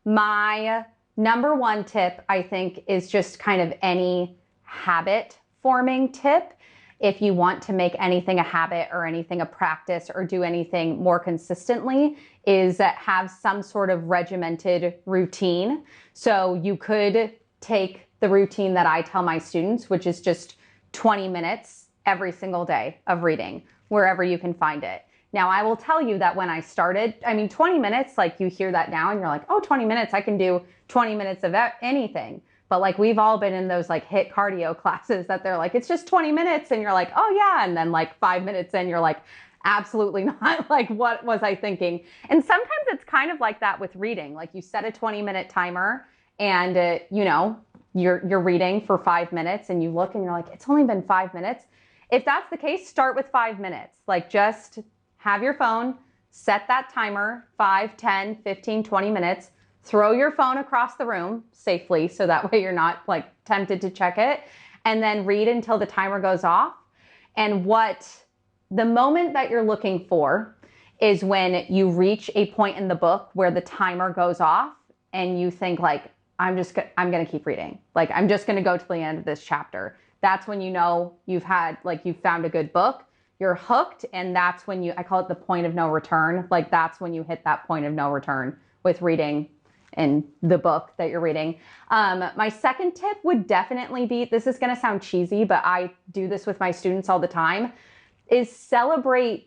my number one tip, I think, is just kind of any habit forming tip. If you want to make anything a habit or anything a practice or do anything more consistently, is have some sort of regimented routine. So you could take the routine that I tell my students, which is just 20 minutes every single day of reading, wherever you can find it. Now, I will tell you that when I started, 20 minutes, like you hear that now and you're like, oh, 20 minutes, I can do 20 minutes of anything. But like we've all been in those like HIIT cardio classes that they're like, it's just 20 minutes. And you're like, oh yeah. And then like 5 minutes in, you're like, absolutely not. Like, what was I thinking? And sometimes it's kind of like that with reading. Like you set a 20-minute timer and, you're reading for 5 minutes and you look and you're like, it's only been 5 minutes. If that's the case, start with 5 minutes. Like just have your phone, set that timer, 5, 10, 15, 20 minutes. Throw your phone across the room safely so that way you're not like tempted to check it, and then read until the timer goes off. And the moment that you're looking for is when you reach a point in the book where the timer goes off and you think like, I'm going to keep reading. Like, I'm just going to go to the end of this chapter. That's when you know you've found a good book, you're hooked. And that's when I call it the point of no return. Like that's when you hit that point of no return with reading in the book that you're reading. My second tip would definitely be, this is going to sound cheesy, but I do this with my students all the time, is celebrate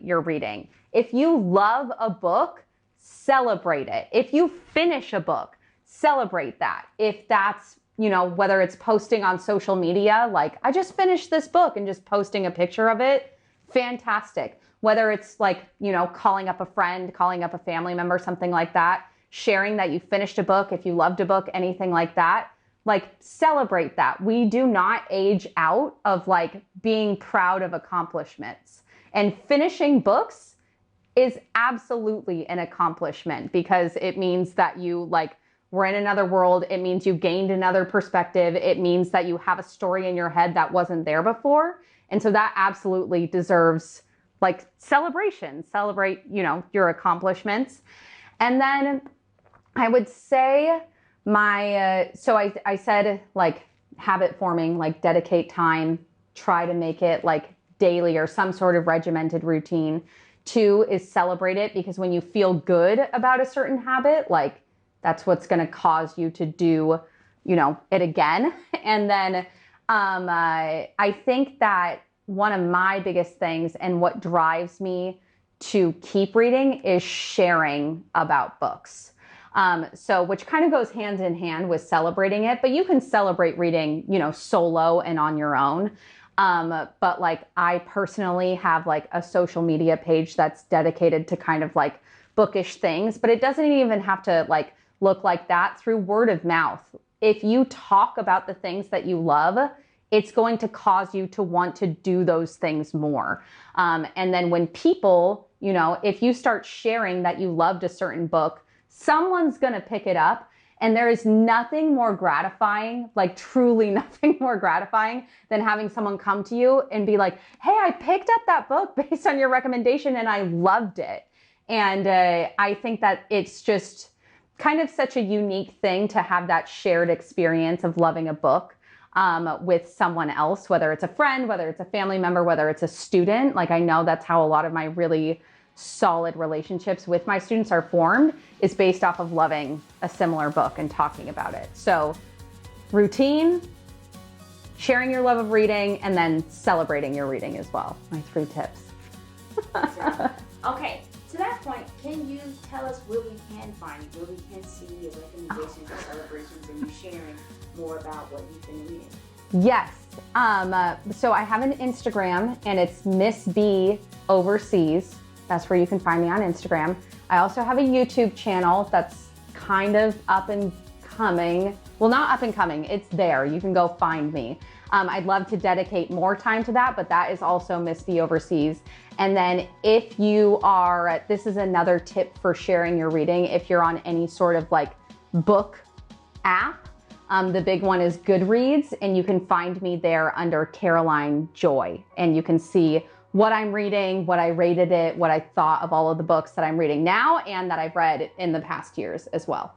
your reading. If you love a book, celebrate it. If you finish a book, celebrate that. If that's, whether it's posting on social media, like I just finished this book and just posting a picture of it, fantastic. Whether it's like, calling up a friend, calling up a family member, something like that, sharing that you finished a book, if you loved a book, anything like that, like celebrate that. We do not age out of like being proud of accomplishments. And finishing books is absolutely an accomplishment because it means that you were in another world. It means you gained another perspective. It means that you have a story in your head that wasn't there before. And so that absolutely deserves like celebration. Celebrate, your accomplishments. And then I would say I said like habit forming, like dedicate time, try to make it like daily or some sort of regimented routine. 2 is celebrate it, because when you feel good about a certain habit, like that's what's going to cause you to do, it again. And then I think that one of my biggest things and what drives me to keep reading is sharing about books. Which kind of goes hand in hand with celebrating it, but you can celebrate reading, solo and on your own. But like I personally have like a social media page that's dedicated to kind of like bookish things, but it doesn't even have to like look like that. Through word of mouth. If you talk about the things that you love, it's going to cause you to want to do those things more. And then when people, if you start sharing that you loved a certain book, someone's going to pick it up. And there is nothing more gratifying, like truly nothing more gratifying than having someone come to you and be like, hey, I picked up that book based on your recommendation and I loved it. And I think that it's just kind of such a unique thing to have that shared experience of loving a book with someone else, whether it's a friend, whether it's a family member, whether it's a student. Like I know that's how a lot of my really solid relationships with my students are formed, is based off of loving a similar book and talking about it. So routine, sharing your love of reading, and then celebrating your reading as well. My 3 tips. Okay, to that point, can you tell us where we can find you, where we can see your recommendations and celebrations and you sharing more about what you've been reading? Yes. So I have an Instagram and it's Miss B Overseas. That's where you can find me on Instagram. I also have a YouTube channel that's kind of up and coming. Well, not up and coming, it's there. You can go find me. I'd love to dedicate more time to that, but that is also Miss B Overseas. And then if you are, this is another tip for sharing your reading, if you're on any sort of like book app, the big one is Goodreads, and you can find me there under Caroline Joy, and you can see what I'm reading, what I rated it, what I thought of all of the books that I'm reading now and that I've read in the past years as well.